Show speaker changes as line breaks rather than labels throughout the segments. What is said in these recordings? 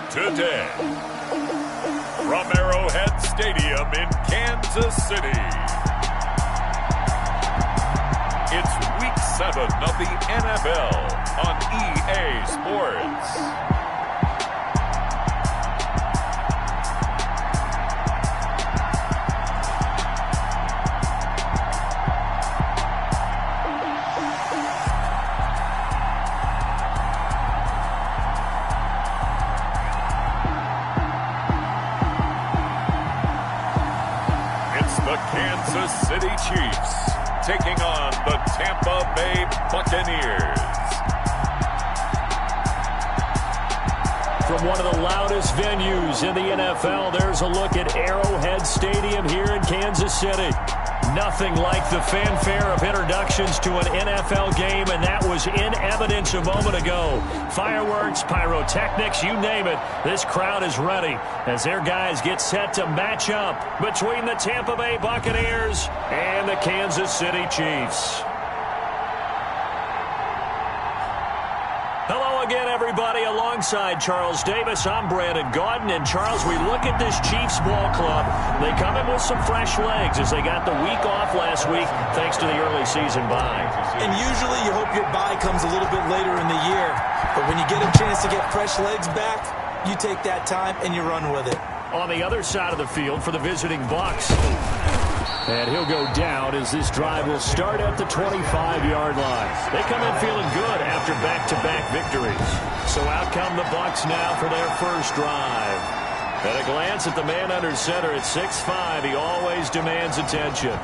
Today, from Arrowhead Stadium in Kansas City, it's Week 7 of the NFL on EA Sports. The Kansas City Chiefs taking on the Tampa Bay Buccaneers.
From one of the loudest venues in the NFL, there's a look at Arrowhead Stadium here in Kansas City. Nothing like the fanfare of introductions to an NFL game, and that was in evidence a moment ago. Fireworks, pyrotechnics, you name it. This crowd is ready as their guys get set to match up between the Tampa Bay Buccaneers and the Kansas City Chiefs. Hello again, everybody. Alongside Charles Davis, I'm Brandon Gaudin. And, Charles, we look at this Chiefs ball club. They come in with some fresh legs as they got the week off last week thanks to the early season bye.
And usually you hope your bye comes a little bit later in the year. But when you get a chance to get fresh legs back, you take that time and you run with it.
On the other side of the field for the visiting Bucs. And he'll go down as this drive will start at the 25-yard line. They come in feeling good after back-to-back victories. So out come the Bucs now for their first drive. At a glance at the man under center at 6'5", he always demands attention.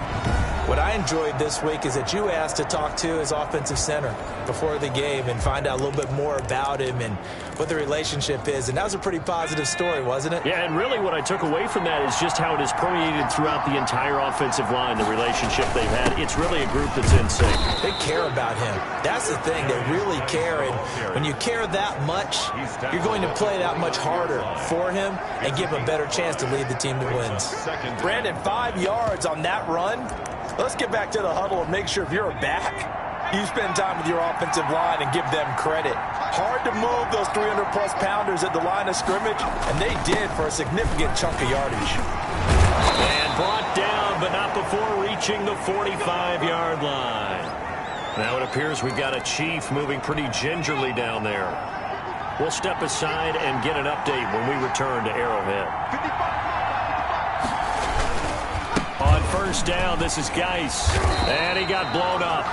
What I enjoyed this week is that you asked to talk to his offensive center before the game and find out a little bit more about him and what the relationship is. And that was a pretty positive story, wasn't it?
Yeah, and really what I took away from that is just how it has permeated throughout the entire offensive line, the relationship they've had. It's really a group that's in sync.
They care about him. That's the thing. They really care. And when you care that much, you're going to play that much harder for him and give him a better chance to lead the team that wins. Brandon, 5 yards on that run. Let's get back to the huddle and make sure if you're a back, you spend time with your offensive line and give them credit. Hard to move those 300-plus pounders at the line of scrimmage, and they did for a significant chunk of yardage.
And brought down, but not before reaching the 45-yard line. Now it appears we've got a Chief moving pretty gingerly down there. We'll step aside and get an update when we return to Arrowhead. On first down, this is Geis. And he got blown up.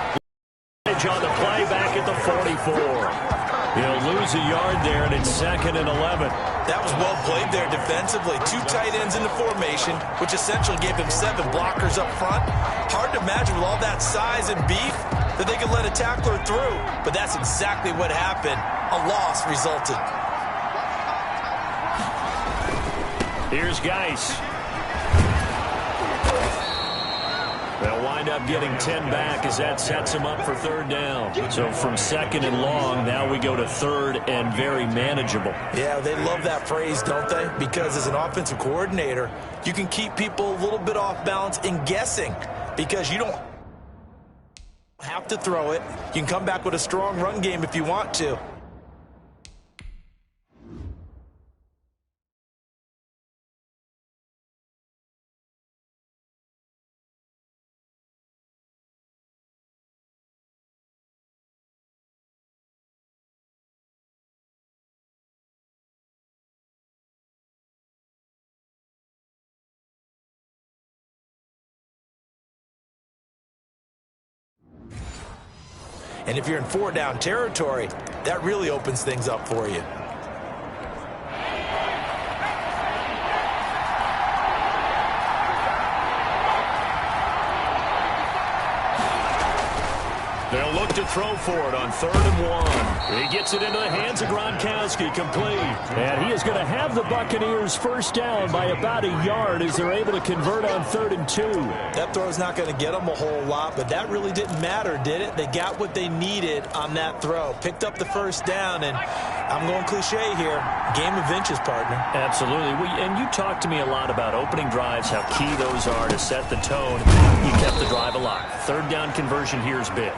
On the play back at the 44. He'll lose a yard there, and it's 2nd and 11.
That was well played there defensively. 2 tight ends in the formation, which essentially gave him 7 blockers up front. Hard to imagine with all that size and beef that they could let a tackler through. But that's exactly what happened. A loss resulted.
Here's Geis. They'll wind up getting 10 back as that sets him up for 3rd down. So from 2nd and long, now we go to 3rd and very manageable.
Yeah, they love that phrase, don't they? Because as an offensive coordinator, you can keep people a little bit off balance in guessing because you don't have to throw it. You can come back with a strong run game if you want to. And if you're in 4-down territory, that really opens things up for you.
They'll look to throw for it on 3rd and 1. He gets it into the hands of Gronkowski, complete. And he is going to have the Buccaneers first down by about a yard as they're able to convert on 3rd and 2.
That throw's not going to get them a whole lot, but that really didn't matter, did it? They got what they needed on that throw. Picked up the first down, and I'm going cliche here. Game of inches, partner.
Absolutely. And you talked to me a lot about opening drives, how key those are to set the tone. You kept the drive alive. 3rd down conversion here is big.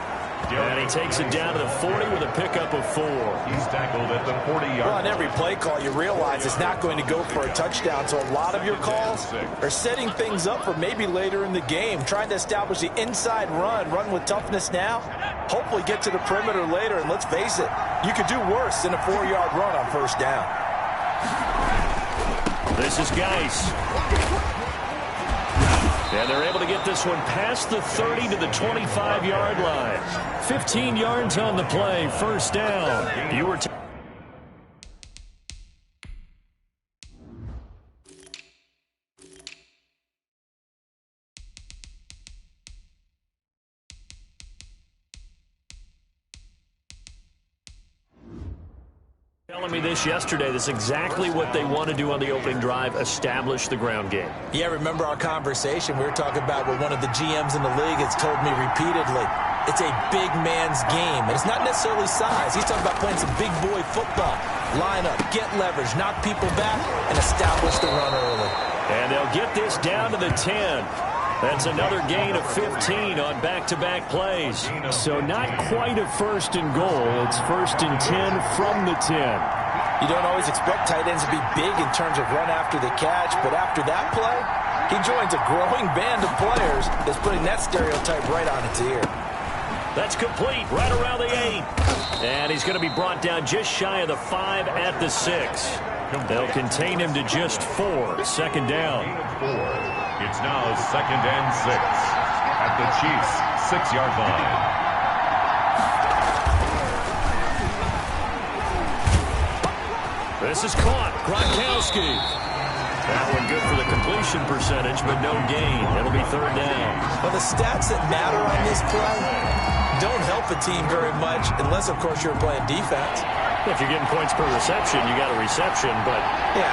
And he takes it down to the 40 with a pickup of 4.
He's tackled at the 40-yard line.
Well, on every play call, you realize it's not going to go for a touchdown. So a lot of your calls are setting things up for maybe later in the game, trying to establish the inside run with toughness now, hopefully get to the perimeter later. And let's face it, you could do worse than a 4-yard run on first down.
This is Geis. And they're able to get this one past the 30 to the 25-yard line. 15 yards on the play, first down. You were telling me this yesterday. That's exactly what they want to do on the opening drive, establish the ground game.
Yeah, remember our conversation? We were talking about what one of the GMs in the league has told me repeatedly. It's a big man's game, and it's not necessarily size. He's talking about playing some big boy football. Line up, get leverage, knock people back, and establish the run early.
And they'll get this down to the 10. That's another gain of 15 on back-to-back plays. So not quite a first and goal. It's first and 10 from the 10.
You don't always expect tight ends to be big in terms of run after the catch, but after that play, he joins a growing band of players that's putting that stereotype right on its ear.
That's complete, right around the 8. And he's going to be brought down just shy of the 5 at the 6. They'll contain him to just 4. Second down.
It's now 2nd and 6 at the Chiefs' 6-yard line.
This is caught. Gronkowski. That one good for the completion percentage, but no gain. It'll be third down.
Well, the stats that matter on this play don't help a team very much unless, of course, you're playing defense.
If you're getting points per reception, you got a reception, but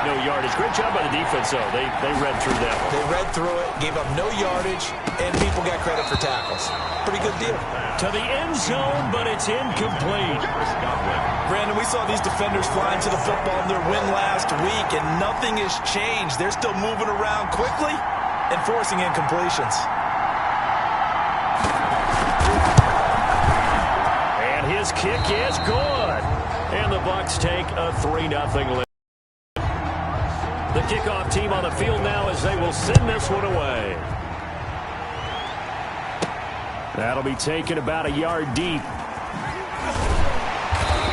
no yardage. Great job by the defense, though. They read through that one.
They read through it, gave up no yardage, and people got credit for tackles. Pretty good deal.
To the end zone, but it's incomplete.
Brandon, we saw these defenders flying to the football in their win last week, and nothing has changed. They're still moving around quickly and forcing incompletions.
And his kick is good. And the Bucs take a 3-0 lead. The kickoff team on the field now as they will send this one away. That'll be taken about a yard deep.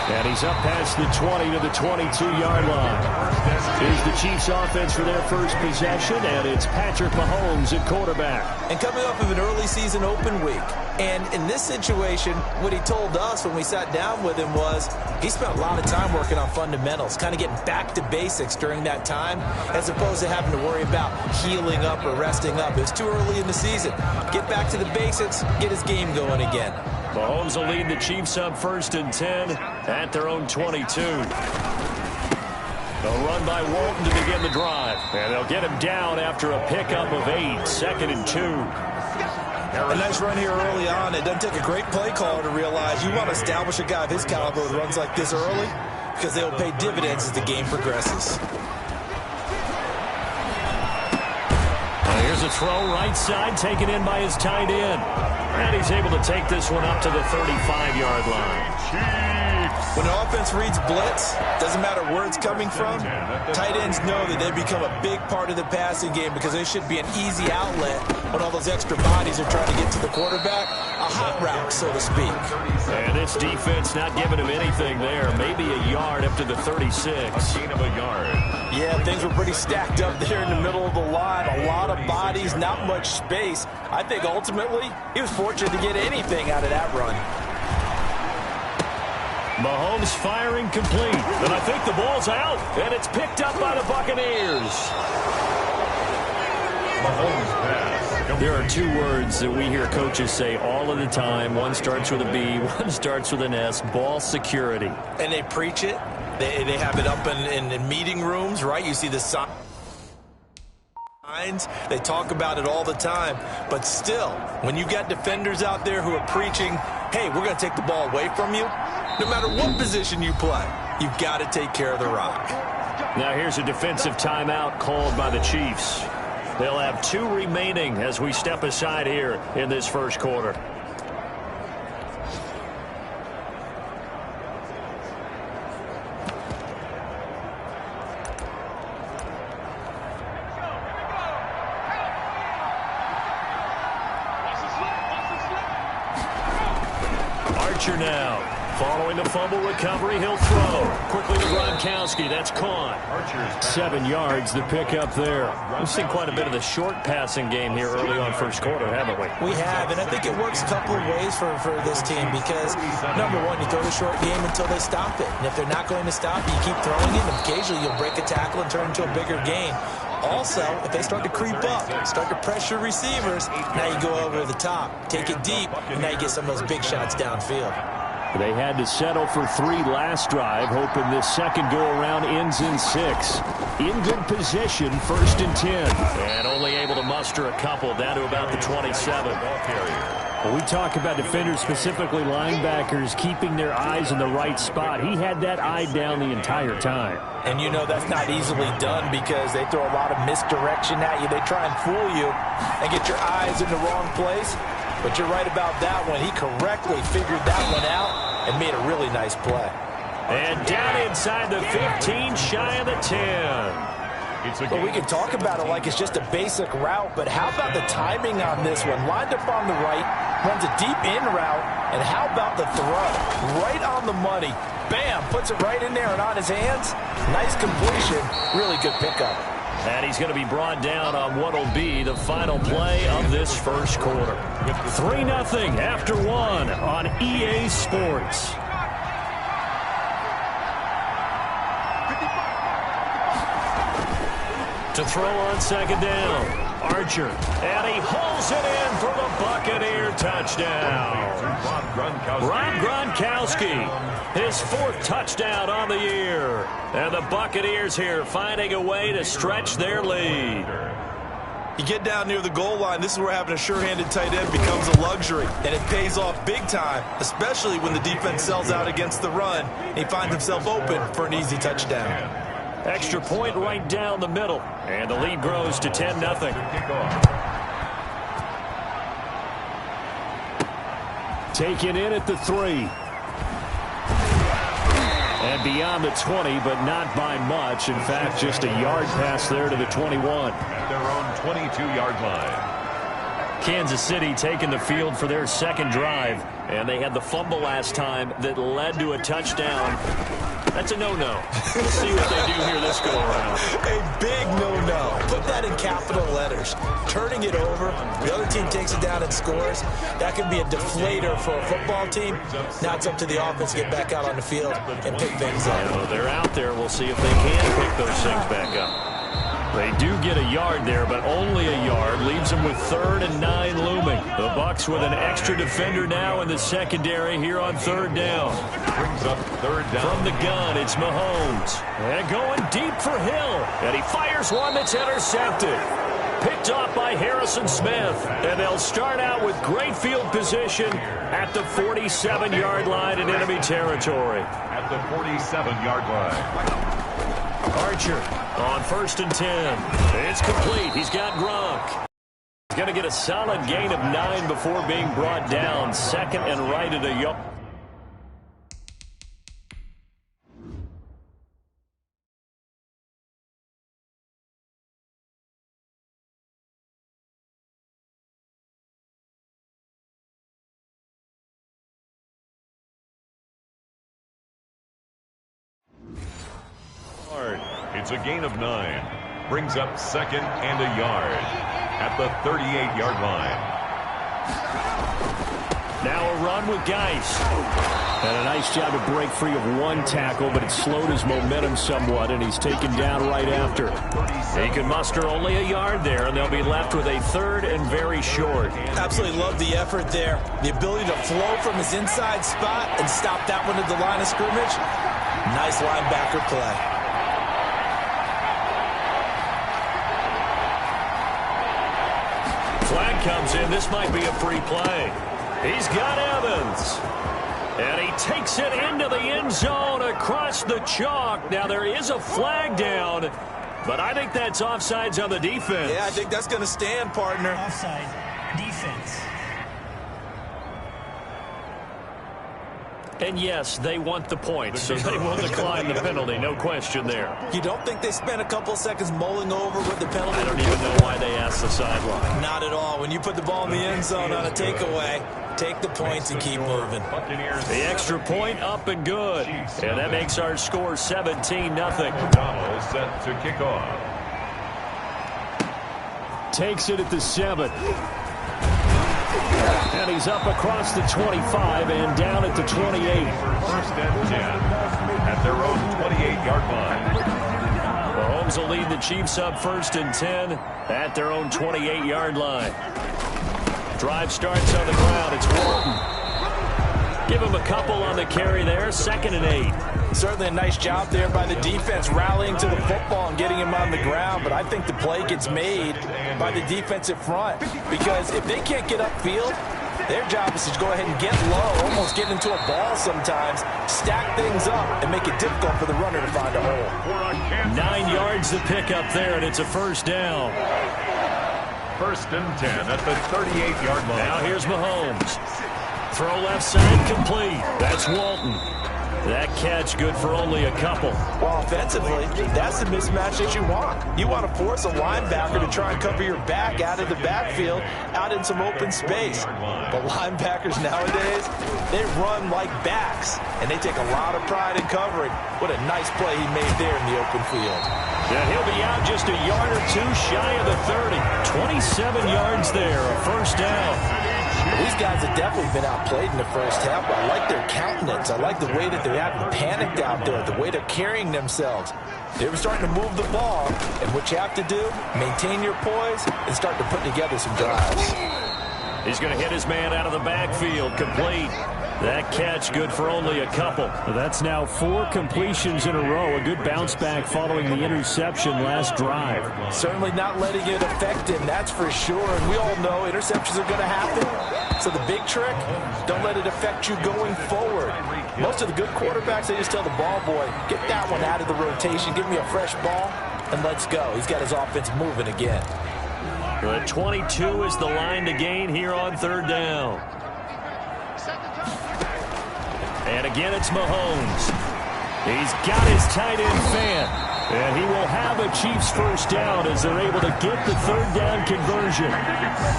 And he's up past the 20 to the 22-yard line. Here's the Chiefs offense for their first possession, and it's Patrick Mahomes at quarterback.
And coming off of an early season open week. And in this situation, what he told us when we sat down with him was he spent a lot of time working on fundamentals, kind of getting back to basics during that time, as opposed to having to worry about healing up or resting up. It was too early in the season. Get back to the basics, get his game going again.
Mahomes will lead the Chiefs up 1st and 10 at their own 22. They'll run by Walton to begin the drive. And they'll get him down after a pickup of 8, 2nd and 2.
A nice run here early on. It doesn't take a great play caller to realize you want to establish a guy of his caliber who runs like this early because they will pay dividends as the game progresses.
Here's a throw right side taken in by his tight end. And he's able to take this one up to the 35-yard line.
When the offense reads blitz, doesn't matter where it's coming from, tight ends know that they become a big part of the passing game because they should be an easy outlet when all those extra bodies are trying to get to the quarterback. A hot route, so to speak.
And this defense not giving him anything there. Maybe a yard up to the 36.
A gain of a yard.
Yeah, things were pretty stacked up there in the middle of the line. A lot of bodies, not much space. I think ultimately he was fortunate to get anything out of that run.
Mahomes firing complete. And I think the ball's out. And it's picked up by the Buccaneers.
Mahomes pass.
There are 2 words that we hear coaches say all of the time. One starts with a B, one starts with an S. Ball security.
And they preach it. They have it up in meeting rooms, right? You see the signs. They talk about it all the time. But still, when you got defenders out there who are preaching, hey, we're going to take the ball away from you, no matter what position you play, you've got to take care of the rock.
Now here's a defensive timeout called by the Chiefs. They'll have 2 remaining as we step aside here in this first quarter. Archer now. Following the fumble recovery, he'll throw. Quickly to Gronkowski. That's caught. 7 yards, the pickup there. We've seen quite a bit of the short passing game here early on first quarter, haven't we?
We have, and I think it works a couple of ways for this team because, number one, you throw the short game until they stop it. And if they're not going to stop it, you keep throwing it, and occasionally you'll break a tackle and turn it into a bigger gain. Also, if they start to creep up, start to pressure receivers, now you go over the top, take it deep, and now you get some of those big shots downfield.
They had to settle for 3 last drive, hoping this second go-around ends in 6. In good position, 1st and 10. And only able to muster a couple down to about the 27. When we talk about defenders, specifically linebackers, keeping their eyes in the right spot, he had that eye down the entire time.
And you know that's not easily done because they throw a lot of misdirection at you. They try and fool you and get your eyes in the wrong place. But you're right about that one. He correctly figured that one out and made a really nice play.
And down inside the 15, shy of the 10.
Well, we can talk about it like it's just a basic route, but how about the timing on this one? Lined up on the right, runs a deep in route, and how about the throw? Right on the money. Bam, puts it right in there and on his hands. Nice completion. Really good pickup.
And he's going to be brought down on what will be the final play of this first quarter. 3-0 after 1 on EA Sports. To throw on second down. Archer, and he hauls it in for the Buccaneer touchdown. Rob Gronkowski, his 4th touchdown on the year. And the Buccaneers here finding a way to stretch their lead.
You get down near the goal line, this is where having a sure-handed tight end becomes a luxury, and it pays off big time, especially when the defense sells out against the run, and he finds himself open for an easy touchdown.
Extra point right down the middle, and the lead grows to 10-0. Taken in at the 3. And beyond the 20, but not by much. In fact, just a yard pass there to the 21.
At their own 22-yard line.
Kansas City taking the field for their second drive. And they had the fumble last time that led to a touchdown. That's a no-no. We'll see what they do here this go-around.
A big no-no. Put that in capital letters. Turning it over, the other team takes it down and scores. That could be a deflator for a football team. Now it's up to the offense to get back out on the field and pick things up.
Well, they're out there. We'll see if they can pick those things back up. They do get a yard there, but only a yard. Leaves them with 3rd and 9 looming. The Bucs with an extra defender now in the secondary here on 3rd down.
Brings up 3rd down.
From the gun, it's Mahomes. And going deep for Hill. And he fires one that's intercepted. Picked off by Harrison Smith. And they'll start out with great field position at the 47-yard line in enemy territory.
At the 47-yard line.
Archer on 1st and 10. It's complete. He's got Gronk. He's going to get a solid gain of 9 before being brought down. 2nd and right at a yard.
It's a gain of 9. Brings up 2nd and a yard at the 38-yard line.
Now a run with Geis. And a nice job to break free of 1 tackle, but it slowed his momentum somewhat, and he's taken down right after. He can muster only a yard there, and they'll be left with a 3rd and very short.
Absolutely love the effort there. The ability to flow from his inside spot and stop that one at the line of scrimmage. Nice linebacker play.
Flag comes in. This might be a free play. He's got Evans. And he takes it into the end zone across the chalk. Now, there is a flag down, but I think that's offsides on the defense.
Yeah, I think that's going to stand, partner.
Offside. Defense.
And yes, they want the points, so they will decline the penalty. No question there.
You don't think they spent a couple of seconds mulling over what the penalty?
I don't even know why they asked the sideline.
Not at all. When you put the ball in the end zone on a takeaway, take the points and keep moving.
The extra point up and good. And that makes our score 17-0.
O'Donnell set to kick off.
Takes it at the 7. And he's up across the 25 and down at the 28.
First and 10 at their own 28-yard line.
Mahomes will lead the Chiefs up 1st and 10 at their own 28-yard line. Drive starts on the ground. It's Walton. Give him a couple on the carry there. 2nd and 8.
Certainly a nice job there by the defense rallying to the football and getting him on the ground, but I think the play gets made by the defensive front because if they can't get upfield, their job is to go ahead and get low, almost get into a ball sometimes, stack things up, and make it difficult for the runner to find a hole.
9 yards to pick up there, and it's a 1st down.
1st and 10 at the 38-yard line.
Now here's Mahomes. Throw left side complete. That's Walton. That catch good for only a couple.
Well, offensively, that's the mismatch that you want. You want to force a linebacker to try and cover your back out of the backfield, out in some open space. But linebackers nowadays, they run like backs, and they take a lot of pride in covering. What a nice play he made there in the open field.
Yeah, he'll be out just a yard or two shy of the 30. 27 yards there, a 1st down.
These guys have definitely been outplayed in the first half, but I like their countenance. I like the way that they're acting panicked out there, the way they're carrying themselves. They're starting to move the ball, and what you have to do, maintain your poise and start to put together some drives.
He's going to hit his man out of the backfield, complete. That catch good for only a couple. That's now 4 completions in a row. A good bounce back following the interception last drive.
Certainly not letting it affect him, that's for sure. And we all know interceptions are going to happen. So the big trick, don't let it affect you going forward. Most of the good quarterbacks, they just tell the ball boy, get that one out of the rotation, give me a fresh ball, and let's go. He's got his offense moving again.
The 22 is the line to gain here on 3rd down. And again, it's Mahomes. He's got his tight end fan. And he will have a Chiefs 1st down as they're able to get the 3rd down conversion.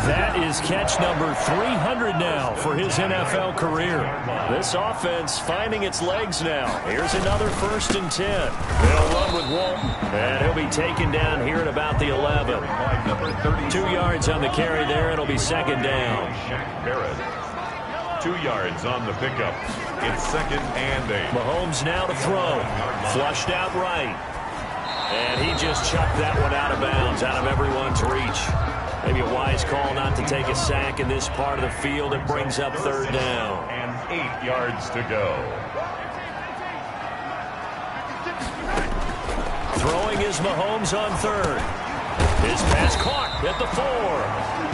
That is catch number 300 now for his NFL career. This offense finding its legs now. Here's another 1st and 10. They'll run with Walton. And he'll be taken down here at about the 11. 2 yards on the carry there. It'll be 2nd down.
2 yards on the pickup. It's 2nd and 8.
Mahomes now to throw. Flushed out right. And he just chucked that one out of bounds, out of everyone's reach. Maybe a wise call not to take a sack in this part of the field. It brings up 3rd down.
And 8 yards to go.
Throwing is Mahomes on 3rd. His pass caught at the 4.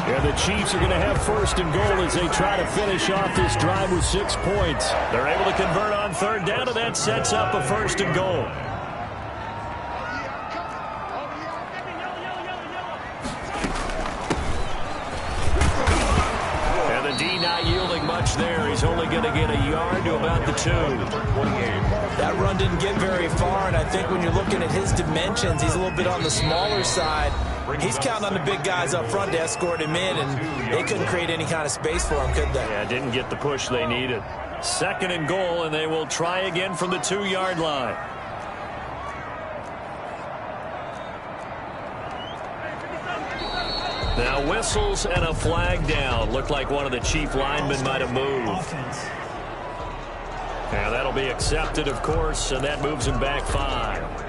And the Chiefs are going to have 1st and goal as they try to finish off this drive with 6 points. They're able to convert on 3rd down, and that sets up a 1st and goal. And the D not yielding much there. He's only going to get a yard to about the 2.
That run didn't get very far, and I think when you're looking at his dimensions, he's a little bit on the smaller side. He's counting on the big guys up front to escort him in, and they couldn't create any kind of space for him, could they?
Yeah, didn't get the push they needed. 2nd and goal, and they will try again from the 2-yard line. Now whistles and a flag down. Looked like one of the Chief linemen might have moved. Now that'll be accepted, of course, and that moves him back 5.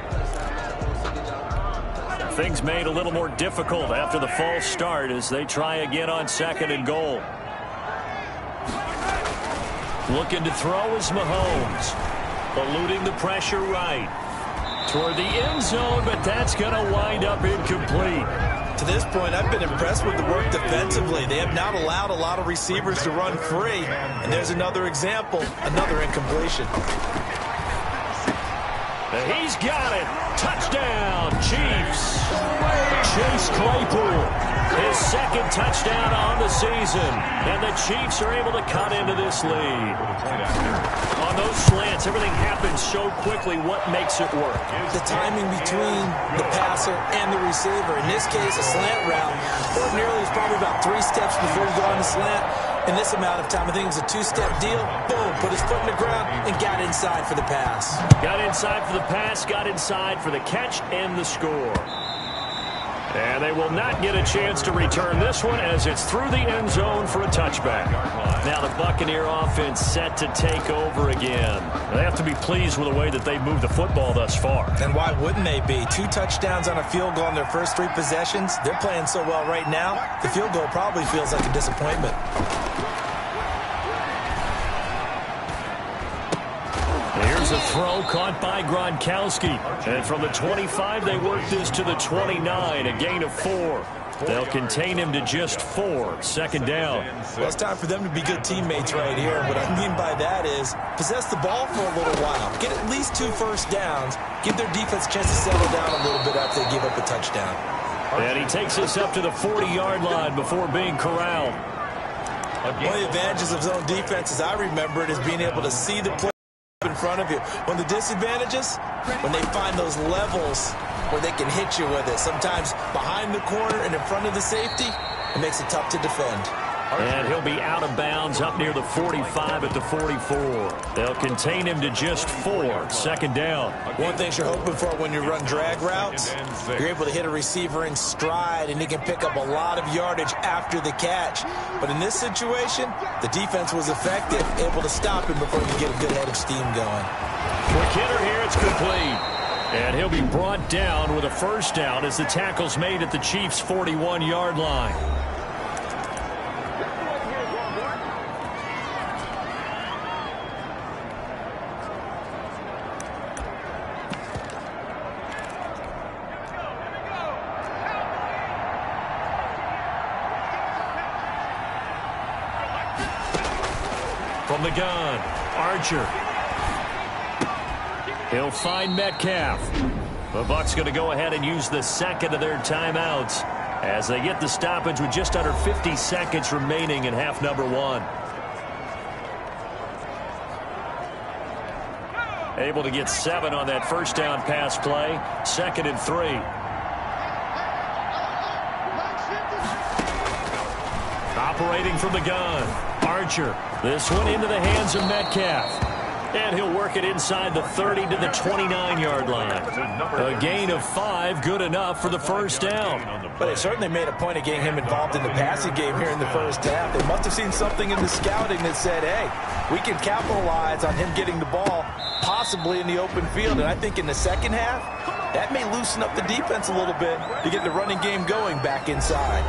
Things made a little more difficult after the false start as they try again on 2nd and goal. Looking to throw is Mahomes. Eluding the pressure right. Toward the end zone, but that's going to wind up incomplete.
To this point, I've been impressed with the work defensively. They have not allowed a lot of receivers to run free. And there's another example, another incompletion.
And he's got it. Touchdown, Chiefs. Chase Claypool. His second touchdown on the season. And the Chiefs are able to cut into this lead. On those slants, everything happens so quickly. What makes it work?
The timing between the passer and the receiver. In this case, a slant route. Ordinarily, it's probably about 3 steps before you go on the slant. In this amount of time, I think it was a 2-step deal. Boom, put his foot in the ground and got inside for the pass.
Got inside for the pass, got inside for the catch and the score. And they will not get a chance to return this one as it's through the end zone for a touchback. Now the Buccaneer offense set to take over again. They have to be pleased with the way that they've moved the football thus far.
And why wouldn't they be? 2 touchdowns on a field goal in their first 3 possessions. They're playing so well right now, the field goal probably feels like a disappointment.
Here's a throw caught by Gronkowski. And from the 25, they work this to the 29, a gain of 4. They'll contain him to just 4, second down.
Well, it's time for them to be good teammates right here. What I mean by that is possess the ball for a little while. Get at least 2 first downs. Give their defense a chance to settle down a little bit after they give up a touchdown.
And he takes us up to the 40-yard line before being corralled.
One of the advantages of zone defense, as I remember it, is being able to see the play in front of you. One of the disadvantages, when they find those levels where they can hit you with it, sometimes behind the corner and in front of the safety, it makes it tough to defend.
And he'll be out of bounds up near the 45 at the 44. They'll contain him to just 4, second down.
One thing you're hoping for when you run drag routes, you're able to hit a receiver in stride and he can pick up a lot of yardage after the catch. But in this situation, the defense was effective, able to stop him before you get a good head of steam going.
Quick hitter here, it's complete. And he'll be brought down with a first down as the tackle's made at the Chiefs' 41-yard line. From the gun, Archer. He'll find Metcalf. The Bucs going to go ahead and use the second of their timeouts as they get the stoppage with just under 50 seconds remaining in half number 1. Able to get 7 on that first down pass play. 2nd and 3. Operating from the gun, Archer. This one into the hands of Metcalf. And he'll work it inside the 30 to the 29-yard line. A gain of 5, good enough for the first down.
But they certainly made a point of getting him involved in the passing game here in the first half. They must have seen something in the scouting that said, hey, we can capitalize on him getting the ball, possibly in the open field. And I think in the second half, that may loosen up the defense a little bit to get the running game going back inside.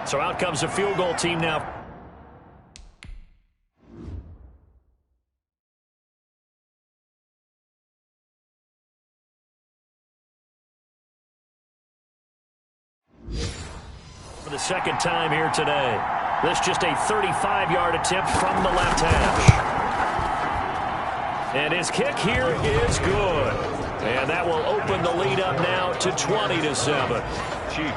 So out comes a field goal team now. For the second time here today. This just a 35-yard attempt from the left hash. And his kick here is good. And that will open the lead up now to 20-7.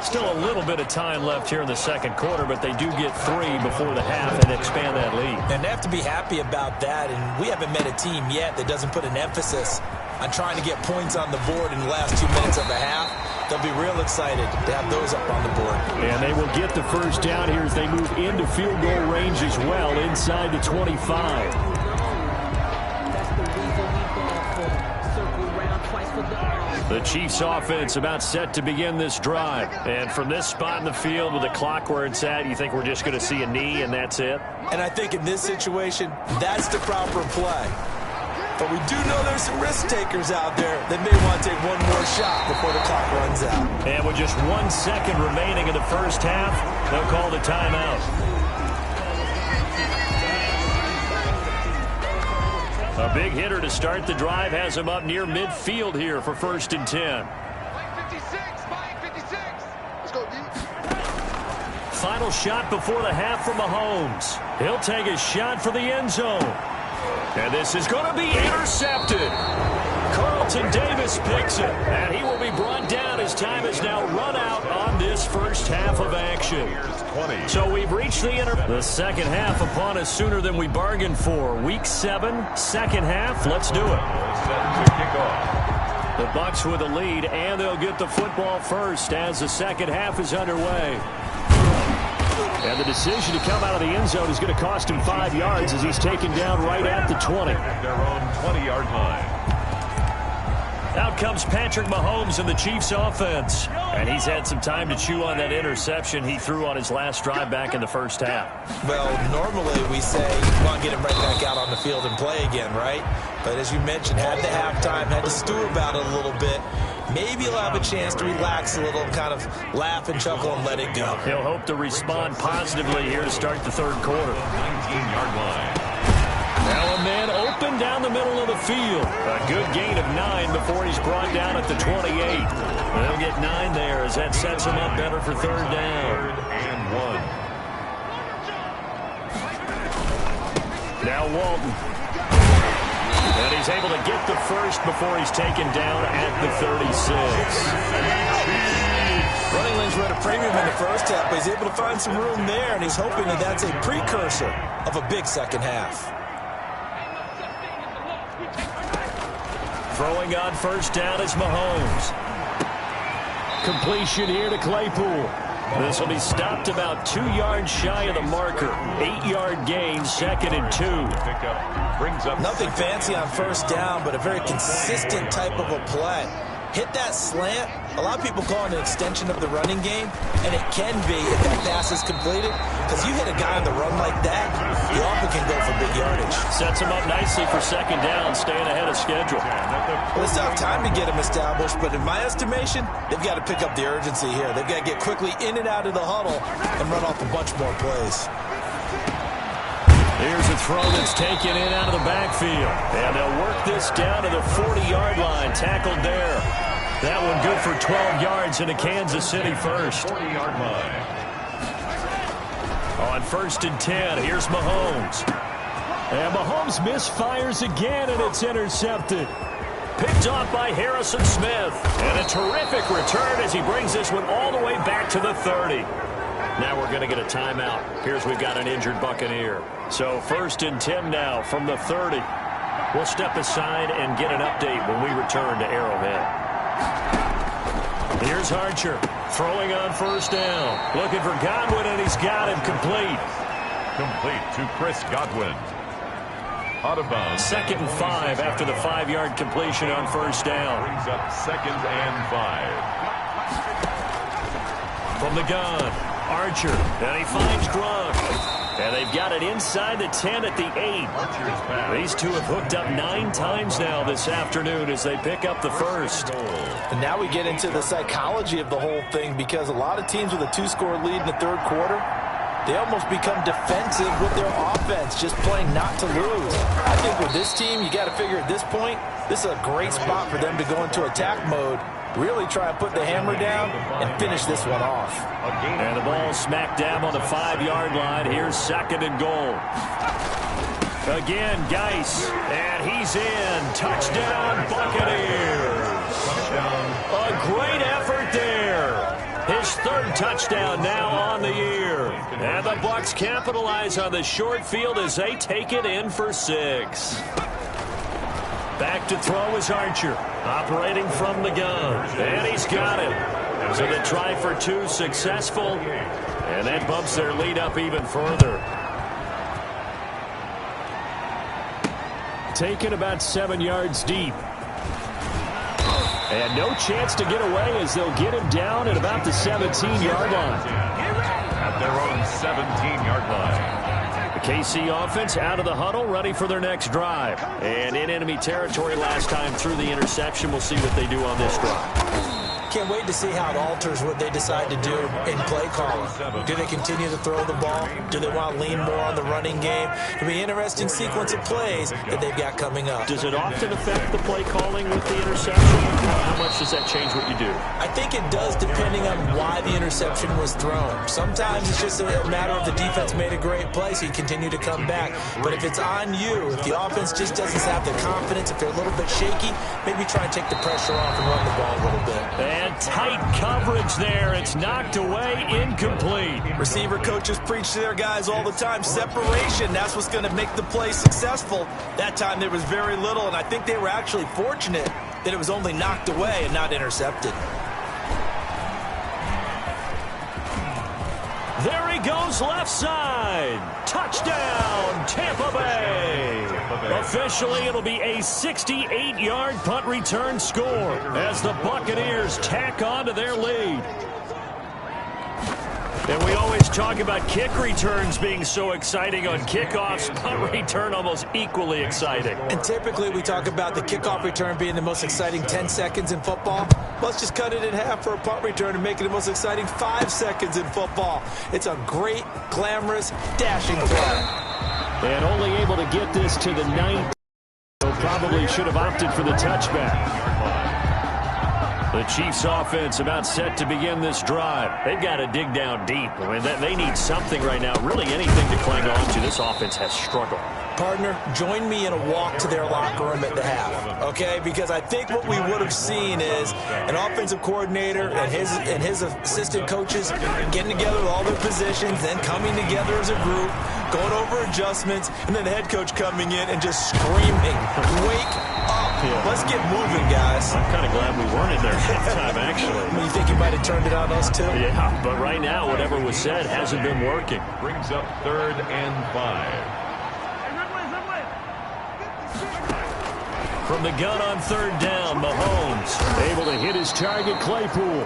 Still a little bit of time left here in the second quarter, but they do get 3 before the half and expand that lead.
And they have to be happy about that. And we haven't met a team yet that doesn't put an emphasis on trying to get points on the board in the last 2 minutes of the half. They'll be real excited to have those up on the board.
And they will get the first down here as they move into field goal range as well, inside the 25. The Chiefs offense about set to begin this drive. And from this spot in the field with the clock where it's at, you think we're just going to see a knee and that's it?
And I think in this situation, that's the proper play. But we do know there's some risk takers out there that may want to take one more shot before the clock runs out.
And with just 1 second remaining in the first half, they'll call the timeout. A big hitter to start the drive has him up near midfield here for 1st and 10. Final shot before the half from Mahomes. He'll take a shot for the end zone. And this is going to be intercepted. Carlton Davis picks it, and he will be brought down as time is now run out on this first half of action. So we've reached the second half upon us sooner than we bargained for. Week 7, second half. Let's do it. The Bucs with a lead, and they'll get the football first as the second half is underway. And the decision to come out of the end zone is going to cost him 5 yards as he's taken down right at the 20.
At their own 20-yard line.
Out comes Patrick Mahomes in the Chiefs offense. And he's had some time to chew on that interception he threw on his last drive back in the first half.
Well, normally we say, come on, get him right back out on the field and play again, right? But as you mentioned, had the halftime, had to stew about it a little bit. Maybe he'll have a chance to relax a little, kind of laugh and chuckle and let it go.
He'll hope to respond positively here to start the third quarter.
19-yard line.
Now a man open down the middle of the field. A good gain of 9 before he's brought down at the 28. They'll get 9 there as that sets him up better for third down.
3rd and 1.
Now Walton. And he's able to get the first before he's taken down at the 36.
Running lanes were at a premium in the first half, but he's able to find some room there, and he's hoping that that's a precursor of a big second half.
Throwing on first down is Mahomes. Completion here to Claypool. This will be stopped about 2 yards shy of the marker. 8-yard gain, 2nd and 2.
Brings up
nothing fancy on first down, but a very consistent type of a play. Hit that slant. A lot of people call it an extension of the running game, and it can be if that pass is completed, because you hit a guy on the run like that, he often can go for big yardage.
Sets him up nicely for second down, staying ahead of schedule.
Well, it's not time to get him established, but in my estimation, they've got to pick up the urgency here. They've got to get quickly in and out of the huddle and run off a bunch more plays.
Here's a throw that's taken in out of the backfield. And they'll work this down to the 40-yard line. Tackled there. That one good for 12 yards into Kansas City first.
40-yard line.
On 1st and 10, here's Mahomes. And Mahomes misfires again, and it's intercepted. Picked off by Harrison Smith. And a terrific return as he brings this one all the way back to the 30. Now we're going to get a timeout. Here's we've got an injured Buccaneer. So 1st and 10 now from the 30. We'll step aside and get an update when we return to Arrowhead. Here's Archer throwing on first down. Looking for Godwin, and he's got him complete.
Complete to Chris Godwin. Out of bounds.
2nd and 5 after the 5-yard completion on first down.
Brings up 2nd and 5.
From the gun, Archer, and he finds Gronk. And they've got it inside the 10 at the 8. These two have hooked up 9 times now this afternoon as they pick up the first.
And now we get into the psychology of the whole thing, because a lot of teams with a 2-score lead in the third quarter, they almost become defensive with their offense, just playing not to lose. I think with this team, you got to figure at this point, this is a great spot for them to go into attack mode, really try and put the hammer down and finish this one off.
And the ball smack dab on the 5-yard line. Here's 2nd and goal. Again, Geis, and he's in. Touchdown, Buccaneers. A great effort there. His 3rd touchdown now on the year. And the Bucs capitalize on the short field as they take it in for 6. Back to throw is Archer, operating from the gun. And he's got it. So the try for 2 successful. And that bumps their lead up even further. Taken about 7 yards deep. And no chance to get away as they'll get him down at about the 17-yard line.
At their own 17-yard line.
The KC offense out of the huddle, ready for their next drive. And in enemy territory last time through the interception. We'll see what they do on this drive.
Can't wait to see how it alters what they decide to do in play calling. Do they continue to throw the ball? Do they want to lean more on the running game? It'll be an interesting sequence of plays that they've got coming up.
Does it often affect the play calling with the interception? How much else does that change what you do?
I think it does, depending on why the interception was thrown. Sometimes it's just a matter of the defense made a great play, so you continue to come back. But if it's on you, if the offense just doesn't have the confidence, if they're a little bit shaky, maybe try and take the pressure off and run the ball a little bit.
And tight coverage there. It's knocked away, incomplete.
Receiver coaches preach to their guys all the time. Separation, that's what's going to make the play successful. That time there was very little, and I think they were actually fortunate that it was only knocked away and not intercepted.
There he goes, left side. Touchdown, Tampa Bay. Officially, it'll be a 68-yard punt return score as the Buccaneers tack on to their lead. And we always talk about kick returns being so exciting on kickoffs. Punt return almost equally exciting.
And typically we talk about the kickoff return being the most exciting 10 seconds in football. Let's just cut it in half for a punt return and make it the most exciting 5 seconds in football. It's a great, glamorous, dashing play.
And only able to get this to the 9th. So probably should have opted for the touchback. The Chiefs offense about set to begin this drive. They've got to dig down deep. I mean, they need something right now, really anything to cling on to. This offense has struggled.
Partner, join me in a walk to their locker room at the half, okay? Because I think what we would have seen is an offensive coordinator and his assistant coaches getting together with all their positions, then coming together as a group, going over adjustments, and then the head coach coming in and just screaming, "Wake up. Let's get moving, guys."
I'm kind of glad we weren't in there at the time, actually.
I mean, you think you might have turned it on us, too?
Yeah, but right now, whatever was said hasn't been working.
Brings up 3rd and 5.
From the gun on 3rd down, Mahomes able to hit his target, Claypool.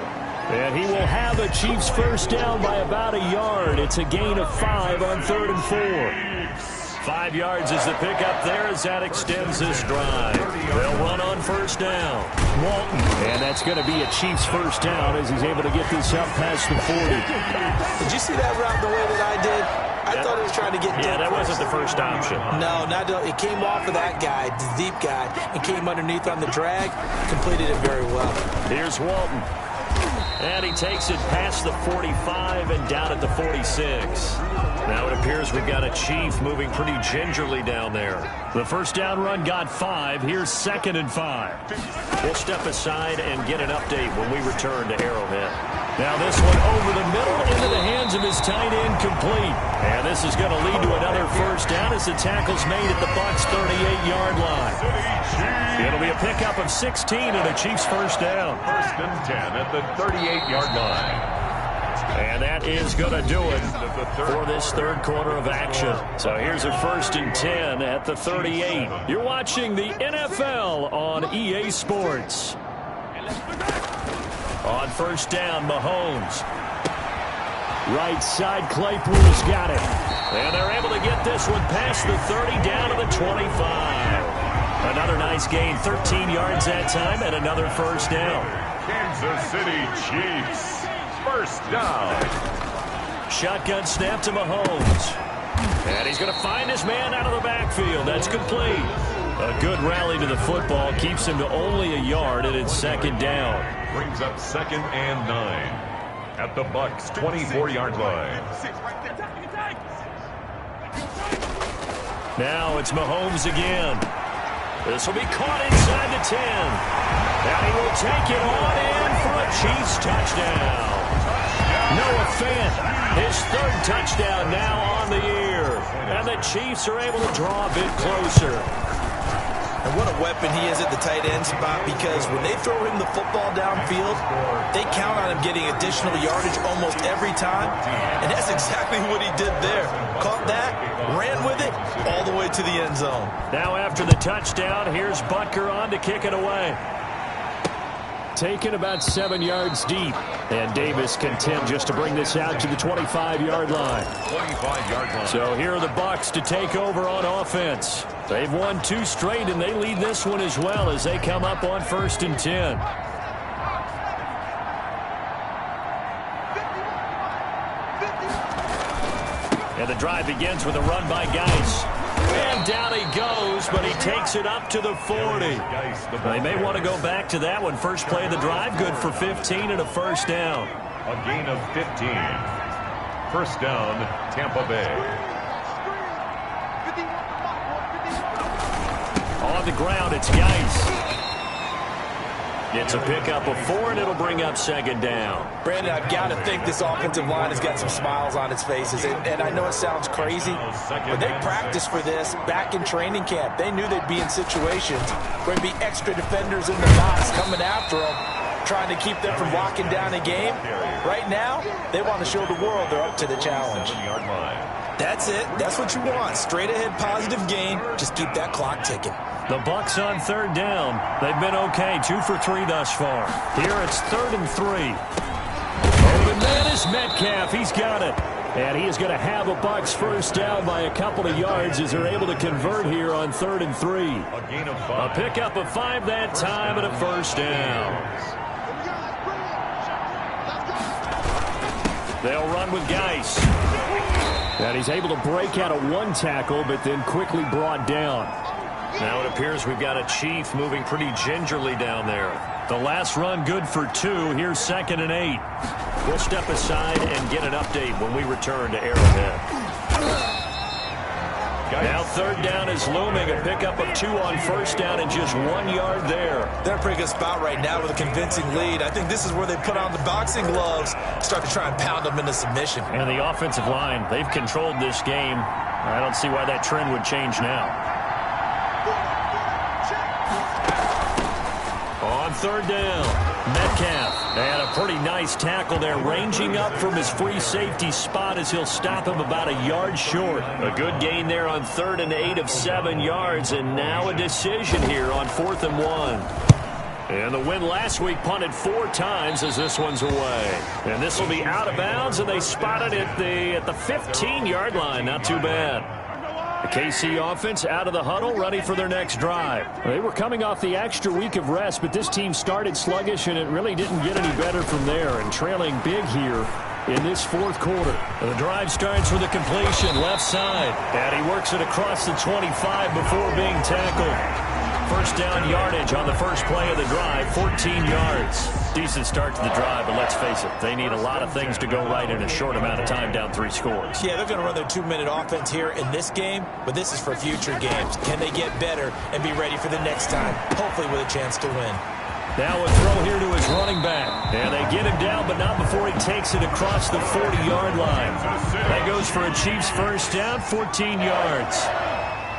And he will have a Chiefs first down by about a yard. It's a gain of 5 on 3rd and 4. 5 yards is the pickup there as that extends this drive. They'll run on 1st down. Walton. And that's going to be a Chiefs first down as he's able to get this up past the 40.
Did you see that route the way that I did? I thought he was trying to get deep.
Yeah, that wasn't the first option.
No, it came off of that guy, the deep guy, and came underneath on the drag. Completed it very well.
Here's Walton. And he takes it past the 45 and down at the 46. Now it appears we've got a Chief moving pretty gingerly down there. The first down run got 5. Here's 2nd and 5. We'll step aside and get an update when we return to Arrowhead. Now this one over the middle into the hands of his tight end, complete. And this is going to lead to another first down as the tackle's made at the Bucs' 38-yard line. It'll be a pickup of 16 and a Chiefs first down.
1st and 10 at the 38-yard line.
And that is going to do it for this 3rd quarter of action. So here's a 1st and 10 at the 38. You're watching the NFL on EA Sports. On 1st down, Mahomes. Right side, Claypool's got it. And they're able to get this one past the 30 down to the 25. Another nice gain, 13 yards that time, and another first down.
Kansas City Chiefs, first down.
Shotgun snap to Mahomes. And he's going to find his man out of the backfield. That's complete. A good rally to the football keeps him to only a yard, and it's 2nd down.
Brings up 2nd and 9 at the Bucs' 24-yard line.
Now it's Mahomes again. This will be caught inside the 10. And he will take it on in for a Chiefs touchdown. Noah Fant, his 3rd touchdown now on the year. And the Chiefs are able to draw a bit closer.
And what a weapon he is at the tight end spot, because when they throw him the football downfield, they count on him getting additional yardage almost every time. And that's exactly what he did there. Caught that, ran with it, all the way to the end zone.
Now after the touchdown, here's Butker on to kick it away. Taken about 7 yards deep. And Davis content just to bring this out to the 25-yard line.
25-yard line.
So here are the Bucs to take over on offense. They've won 2 straight, and they lead this one as well as they come up on 1st and 10. And the drive begins with a run by Geis. And down he goes, but he takes it up to the 40. They may want to go back to that one. First play of the drive, good for 15 and a first down.
A gain of 15. First down, Tampa Bay.
On the ground, it's Geis. It's a pickup of 4, and it'll bring up second down.
Brandon, I've got to think this offensive line has got some smiles on its faces. And I know it sounds crazy, but they practiced for this back in training camp. They knew they'd be in situations where there'd be extra defenders in the box coming after them, trying to keep them from locking down a game. Right now, they want to show the world they're up to the challenge.
That's it. That's what you want. Straight ahead positive gain. Just keep that clock ticking.
The Bucs on third down. They've been okay, 2 for 3 thus far. Here it's 3rd and 3. Open man is Metcalf. He's got it. And he is going to have a Bucs first down by a couple of yards as they're able to convert here on 3rd and 3. A pickup of 5 that time and a first down. They'll run with Geis. And he's able to break out of 1 tackle, but then quickly brought down. Now it appears we've got a Chief moving pretty gingerly down there. The last run good for 2. Here's 2nd and 8. We'll step aside and get an update when we return to Arrowhead. Now 3rd down is looming. A pickup of 2 on first down and just 1 yard there.
They're in a pretty good spot right now with a convincing lead. I think this is where they put on the boxing gloves, start to try and pound them into submission.
And the offensive line, they've controlled this game. I don't see why that trend would change now. On 3rd down, Metcalf. And a pretty nice tackle there, ranging up from his free safety spot as he'll stop him about a yard short. A good gain there on 3rd and 8 of 7 yards, and now a decision here on 4th and 1. And the win last week punted 4 times as this one's away. And this will be out of bounds, and they spot it at the 15-yard line. Not too bad. The KC offense out of the huddle, ready for their next drive. They were coming off the extra week of rest, but this team started sluggish, and it really didn't get any better from there, and trailing big here in this 4th quarter. The drive starts with a completion left side, and he works it across the 25 before being tackled. First down yardage on the first play of the drive, 14 yards. Decent start to the drive, but let's face it, they need a lot of things to go right in a short amount of time, down 3 scores.
Yeah, they're going to run their 2-minute offense here in this game, but this is for future games. Can they get better and be ready for the next time, hopefully with a chance to win?
Now a throw here to his running back. And they get him down, but not before he takes it across the 40-yard line. That goes for a Chiefs first down, 14 yards.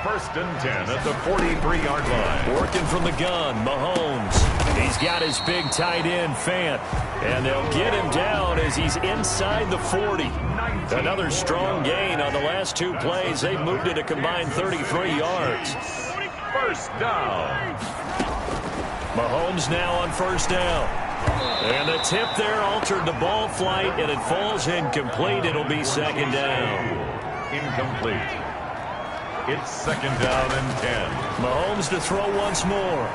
1st and 10 at the 43-yard line.
Working from the gun, Mahomes. He's got his big tight end, Fant. And they'll get him down as he's inside the 40. Another strong gain on the last 2 plays. They've moved it a combined 33 yards.
First down.
Mahomes now on first down. And the tip there altered the ball flight, and it falls incomplete. It'll be 2nd down.
Incomplete. It's 2nd down and 10.
Mahomes to throw once more.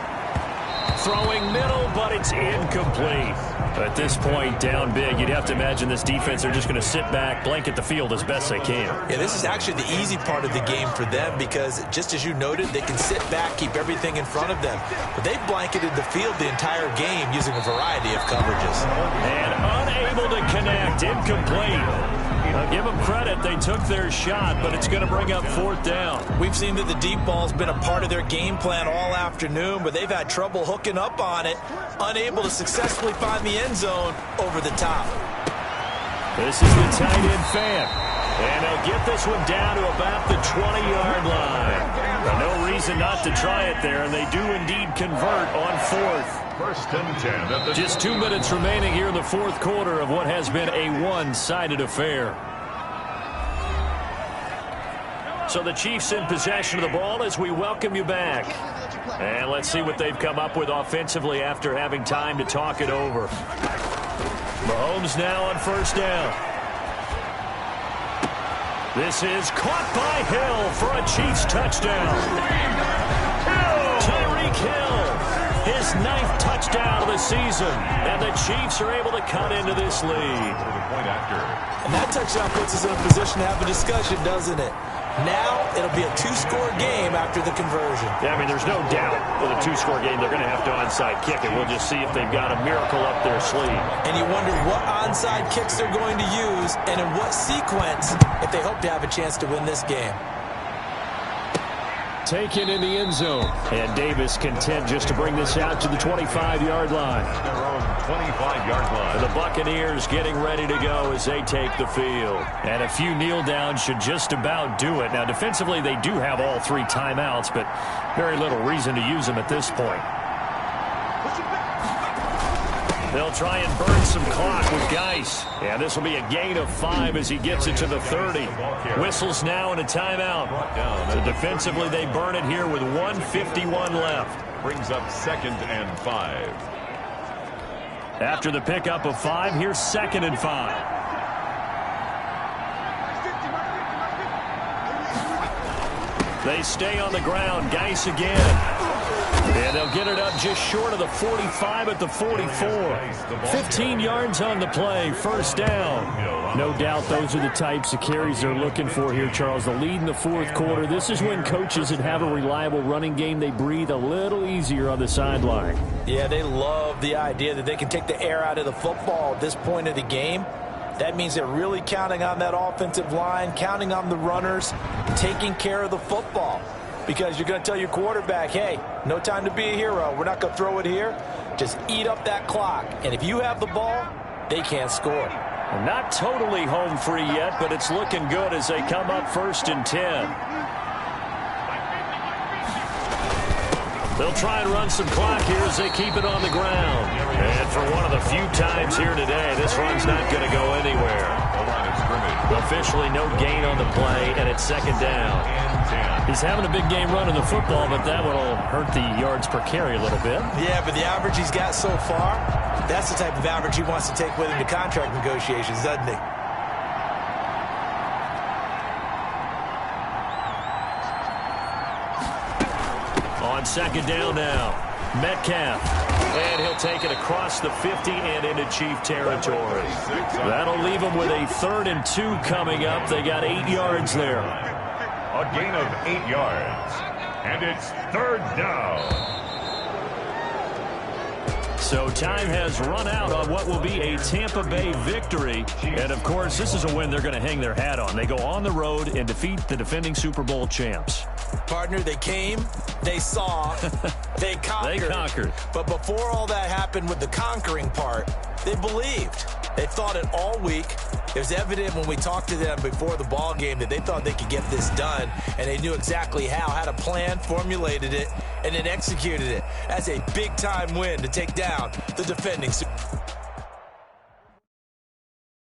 Throwing middle, but it's incomplete. At this point, down big, you'd have to imagine this defense are just going to sit back, blanket the field as best they can.
Yeah, this is actually the easy part of the game for them because, just as you noted, they can sit back, keep everything in front of them. But they've blanketed the field the entire game using a variety of coverages.
And unable to connect, incomplete. Now, give them credit, they took their shot, but it's going to bring up 4th down.
We've seen that the deep ball's been a part of their game plan all afternoon, but they've had trouble hooking up on it, unable to successfully find the end zone over the top.
This is the tight end, Fant. And they'll get this one down to about the 20-yard line. No reason not to try it there, and they do indeed convert on 4th.
1st and 10 at the...
Just 2 minutes remaining here in the 4th quarter of what has been a one-sided affair. So the Chiefs in possession of the ball as we welcome you back. And let's see what they've come up with offensively after having time to talk it over. Mahomes now on first down. This is caught by Hill for a Chiefs touchdown. Tyreek Hill. His 9th touchdown of the season, and the Chiefs are able to cut into this lead.
And that touchdown puts us in a position to have a discussion, doesn't it? Now it'll be a two-score game after the conversion.
Yeah, I mean, there's no doubt with a two-score game they're going to have to onside kick it. We'll just see if they've got a miracle up their sleeve.
And you wonder what onside kicks they're going to use and in what sequence if they hope to have a chance to win this game.
Taken in the end zone. And Davis content just to bring this out to the 25-yard line.
Their own 25-yard line.
And the Buccaneers getting ready to go as they take the field. And a few kneel downs should just about do it. Now, defensively, they do have all three timeouts, but very little reason to use them at this point. They'll try and burn some clock with Geis. And this will be a gain of 5 as he gets it to the 30. Whistles now and a timeout. So defensively, they burn it here with 1:51 left.
Brings up 2nd and 5.
After the pickup of 5, here's 2nd and 5. They stay on the ground. Geis again. And they'll get it up just short of the 45 at the 44. 15 yards on the play. First down. No doubt those are the types of carries they're looking for here, Charles. The lead in the fourth quarter. This is when coaches that have a reliable running game, they breathe a little easier on the sideline.
Yeah, they love the idea that they can take the air out of the football at this point of the game. That means they're really counting on that offensive line, counting on the runners, taking care of the football. Because you're going to tell your quarterback, hey, no time to be a hero. We're not going to throw it here. Just eat up that clock. And if you have the ball, they can't score.
Not totally home free yet, but it's looking good as they come up 1st and 10. They'll try and run some clock here as they keep it on the ground. And for one of the few times here today, this run's not going to go anywhere. Officially no gain on the play, and it's 2nd down. He's having a big game running the football, but that will hurt the yards per carry a little bit.
Yeah, but the average he's got so far, that's the type of average he wants to take with him to contract negotiations, doesn't he?
On 2nd down now, Metcalf. And he'll take it across the 50 and into Chief territory. That'll leave him with a 3rd and 2 coming up. They got 8 yards there.
A gain of 8 yards. And it's 3rd down.
So time has run out on what will be a Tampa Bay victory. And, of course, this is a win they're going to hang their hat on. They go on the road and defeat the defending Super Bowl champs.
Partner, they came, they saw, they conquered.
They conquered.
But before all that happened with the conquering part, they believed. They thought it all week. It was evident when we talked to them before the ball game that they thought they could get this done, and they knew exactly how, had a plan, formulated it, and then executed it. That's a big-time win to take down the defending Super Bowl.